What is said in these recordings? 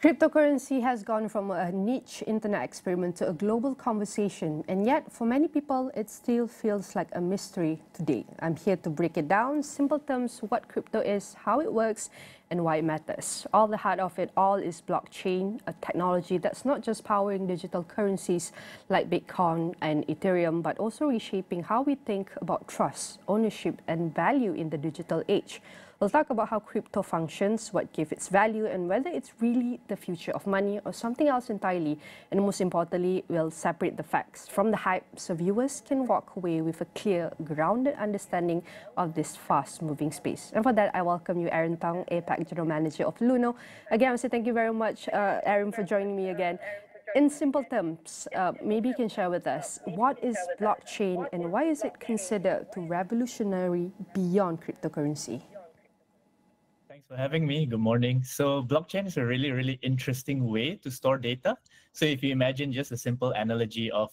Cryptocurrency has gone from a niche internet experiment to a global conversation, and yet for many people it still feels like a mystery today. I'm here to break it down, simple terms, what crypto is, how it works, and why it matters. All the heart of it all is blockchain, a technology that's not just powering digital currencies like Bitcoin and Ethereum, but also reshaping how we think about trust, ownership, and value in the digital age. We'll talk about how crypto functions, what gives its value, and whether it's really the future of money or something else entirely. And most importantly, we'll separate the facts from the hype so viewers can walk away with a clear, grounded understanding of this fast-moving space. And for that, I welcome you, Aaron Tang, APAC General Manager of Luno. Again, I want to say thank you very much, Aaron, for joining me again. In simple terms, maybe you can share with us, what is blockchain and why is it considered to revolutionary beyond cryptocurrency? Thanks for having me. Good morning. So blockchain is a really interesting way to store data. So if you imagine just a simple analogy of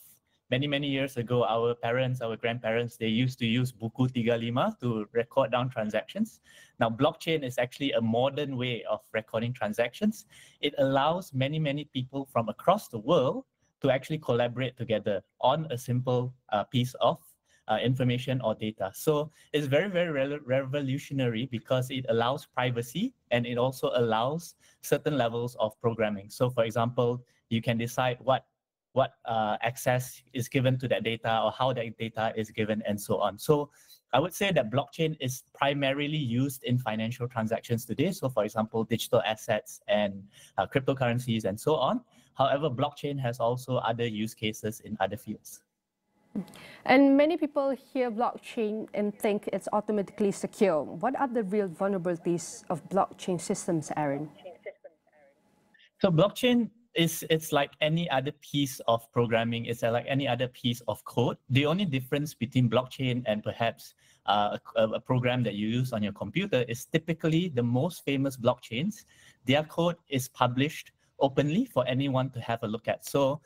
many years ago, our parents, our grandparents, they used to use buku 35 to record down transactions. Now, blockchain is actually a modern way of recording transactions. It allows many people from across the world to actually collaborate together on a simple piece of information or data. So it's very revolutionary because it allows privacy and it also allows certain levels of programming. So for example, you can decide what access is given to that data or how that data is given and so on. So I would say that blockchain is primarily used in financial transactions today. So for example, digital assets and cryptocurrencies and so on. However, blockchain has also other use cases in other fields. And many people hear blockchain and think it's automatically secure. What are the real vulnerabilities of blockchain systems, Aaron? So blockchain it's like any other piece of programming. It's like any other piece of code. The only difference between blockchain and perhaps a program that you use on your computer is typically the most famous blockchains. Their code is published openly for anyone to have a look at. So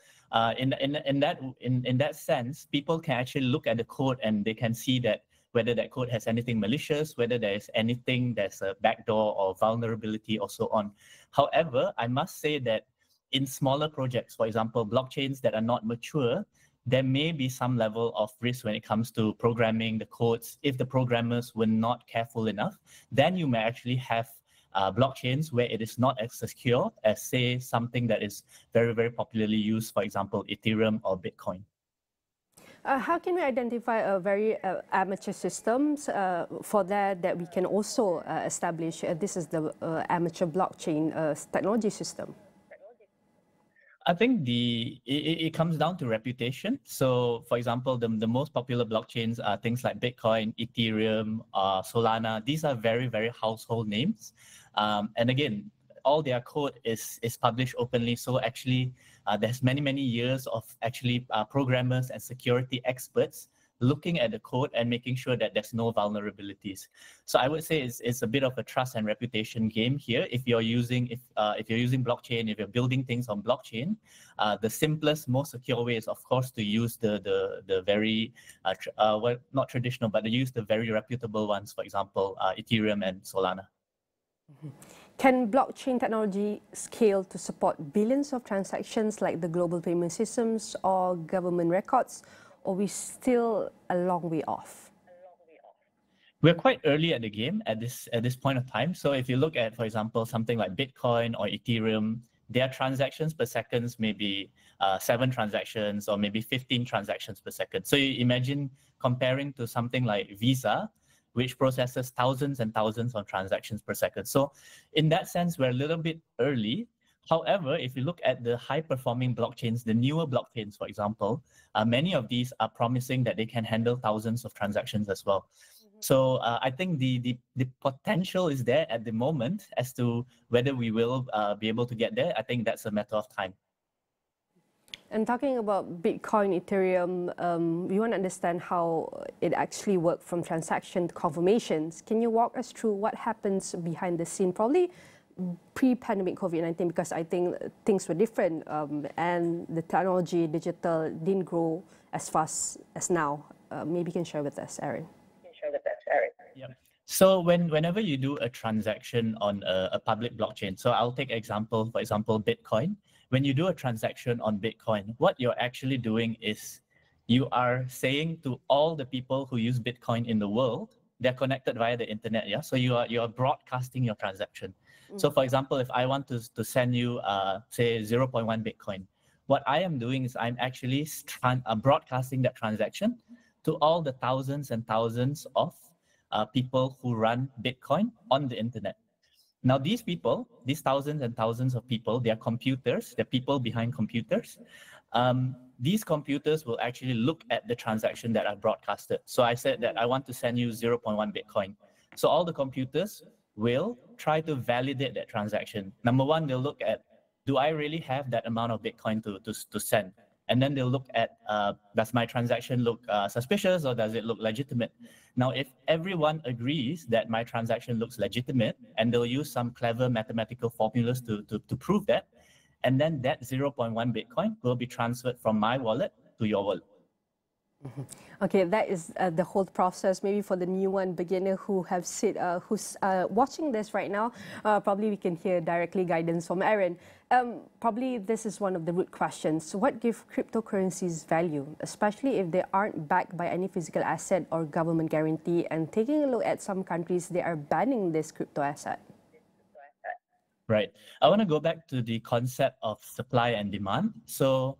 in that sense, people can actually look at the code and they can see that whether that code has anything malicious, whether there's anything that's a backdoor or vulnerability or so on. However, I must say that in smaller projects, for example, blockchains that are not mature, there may be some level of risk when it comes to programming the codes. If the programmers were not careful enough, then you may actually have blockchains where it is not as secure as, say, something that is very popularly used, for example, Ethereum or Bitcoin. How can we identify a very amateur systems for that we can also establish this is the amateur blockchain technology system? I think it comes down to reputation. So, for example, the most popular blockchains are things like Bitcoin, Ethereum, Solana. These are very household names. And again, all their code is published openly. So actually, there's many years of actually programmers and security experts looking at the code and making sure that there's no vulnerabilities. So I would say it's a bit of a trust and reputation game here. If you're using blockchain, if you're building things on blockchain, the simplest, most secure way is of course to use the very well, not traditional, but to use the very reputable ones. For example, Ethereum and Solana. Can blockchain technology scale to support billions of transactions like the global payment systems or government records? Or are we still a long way off? We're quite early at the game at this point of time. So if you look at, for example, something like Bitcoin or Ethereum, their transactions per second may be 7 transactions or maybe 15 transactions per second. So you imagine comparing to something like Visa, which processes thousands and thousands of transactions per second. So in that sense, we're a little bit early. However, if you look at the high-performing blockchains, the newer blockchains, for example, many of these are promising that they can handle thousands of transactions as well. So I think the potential is there at the moment. As to whether we will be able to get there, I think that's a matter of time. And talking about Bitcoin, Ethereum, we want to understand how it actually works from transaction to confirmations. Can you walk us through what happens behind the scene? Probably pre-pandemic COVID-19, because I think things were different and the technology, digital, didn't grow as fast as now. Maybe you can share with us, Aaron. Yeah. So whenever you do a transaction on a public blockchain, so I'll take example, for example, Bitcoin. When you do a transaction on Bitcoin, what you're actually doing is you are saying to all the people who use Bitcoin in the world, they're connected via the internet, yeah? So you are broadcasting your transaction. So for example, if I want to send you, say, 0.1 Bitcoin, what I am doing is I'm actually broadcasting that transaction to all the thousands and thousands of people who run Bitcoin on the internet. Now, these people, these thousands and thousands of people, they are computers, they're people behind computers. These computers will actually look at the transaction that I broadcasted. So I said that I want to send you 0.1 Bitcoin. So all the computers will try to validate that transaction. Number one, they'll look at, do I really have that amount of Bitcoin to send? And then they'll look at, does my transaction look suspicious or does it look legitimate? Now, if everyone agrees that my transaction looks legitimate, and they'll use some clever mathematical formulas to prove that, and then that 0.1 Bitcoin will be transferred from my wallet to your wallet. Okay, that is the whole process. Maybe for the new one beginner who have who's watching this right now, probably we can hear directly guidance from Aaron. Probably this is one of the root questions. What gives cryptocurrencies value, especially if they aren't backed by any physical asset or government guarantee? And taking a look at some countries, they are banning this crypto asset. Right. I want to go back to the concept of supply and demand. So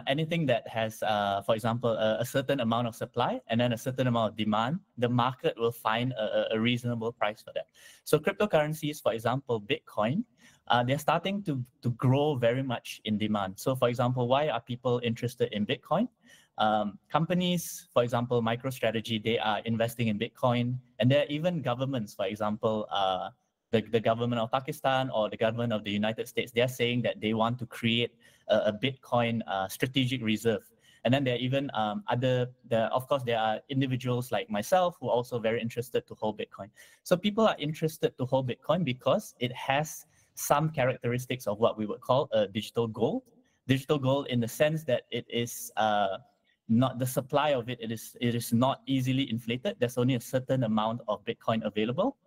anything that has, for example, a certain amount of supply and then a certain amount of demand, the market will find a reasonable price for that. So cryptocurrencies, for example, Bitcoin, they're starting to grow very much in demand. So for example, why are people interested in Bitcoin? Companies, for example, MicroStrategy, they are investing in Bitcoin. And there are even governments, for example, the government of Pakistan or the government of the United States, they're saying that they want to create a Bitcoin strategic reserve. And then there are even of course, there are individuals like myself who are also very interested to hold Bitcoin. So people are interested to hold Bitcoin because it has some characteristics of what we would call a digital gold. Digital gold in the sense that it is not the supply of it is not easily inflated. There's only a certain amount of Bitcoin available.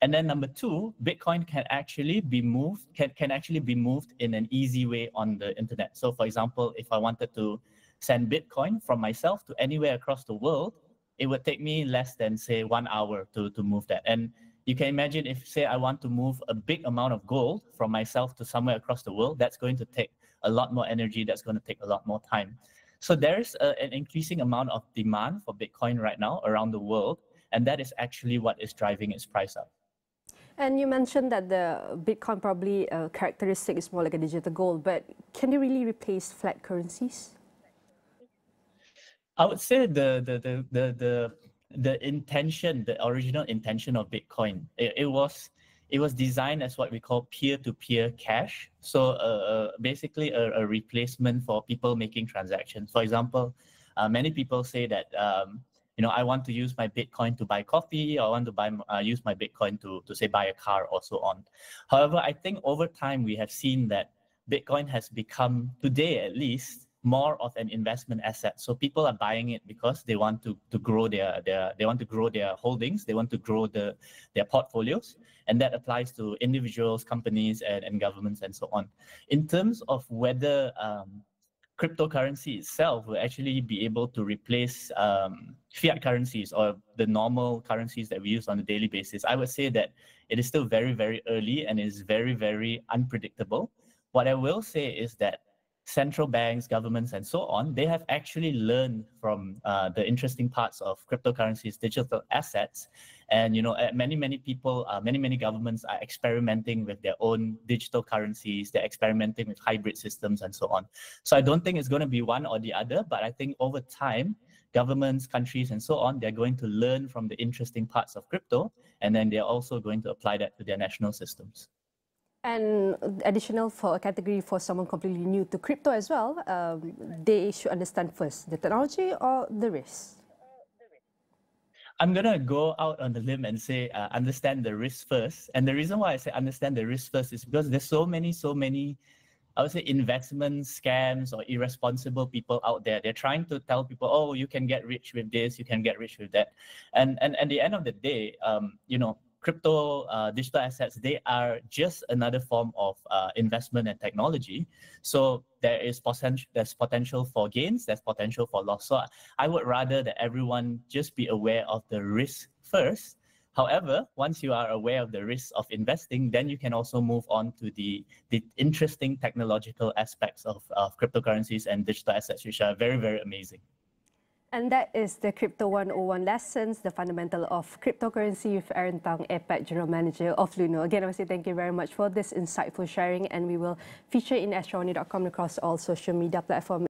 And then number two, Bitcoin can actually be moved, can actually be moved in an easy way on the internet. So for example, if I wanted to send Bitcoin from myself to anywhere across the world, it would take me less than, say, 1 hour to move that. And you can imagine if, say, I want to move a big amount of gold from myself to somewhere across the world, that's going to take a lot more energy, that's going to take a lot more time. So there's an increasing amount of demand for Bitcoin right now around the world, and that is actually what is driving its price up. And you mentioned that the Bitcoin probably characteristic is more like a digital gold, but can they really replace fiat currencies? I would say the intention, the original intention of Bitcoin, it was designed as what we call peer-to-peer cash. So basically a replacement for people making transactions. For example, many people say that I want to use my Bitcoin to buy coffee, or I want to use my Bitcoin to say buy a car, or so on. However, I think over time we have seen that Bitcoin has become, today at least, more of an investment asset. So people are buying it because they want to grow their holdings, they want to grow their portfolios, and that applies to individuals, companies, and governments, and so on. In terms of whether cryptocurrency itself will actually be able to replace fiat currencies or the normal currencies that we use on a daily basis, I would say that it is still very, very early and is very, very unpredictable. What I will say is that central banks, governments, and so on, they have actually learned from the interesting parts of cryptocurrencies, digital assets. And, many people, many governments are experimenting with their own digital currencies. They're experimenting with hybrid systems and so on. So I don't think it's going to be one or the other, but I think over time, governments, countries, and so on, they're going to learn from the interesting parts of crypto, and then they're also going to apply that to their national systems. And additional for a category for someone completely new to crypto as well, they should understand first the technology or the risk. I'm going to go out on the limb and say understand the risk first. And the reason why I say understand the risk first is because there's so many I would say, investment scams or irresponsible people out there. They're trying to tell people, oh, you can get rich with this, you can get rich with that. And at the end of the day, crypto, digital assets, they are just another form of investment and technology. So there's potential for gains, there's potential for loss. So I would rather that everyone just be aware of the risk first. However, once you are aware of the risks of investing, then you can also move on to the interesting technological aspects of cryptocurrencies and digital assets, which are very, very amazing. And that is the Crypto 101 lessons, the fundamental of cryptocurrency with Aaron Tang, APAC General Manager of Luno. Again, I want to say thank you very much for this insightful sharing, and we will feature in astro1.com across all social media platforms.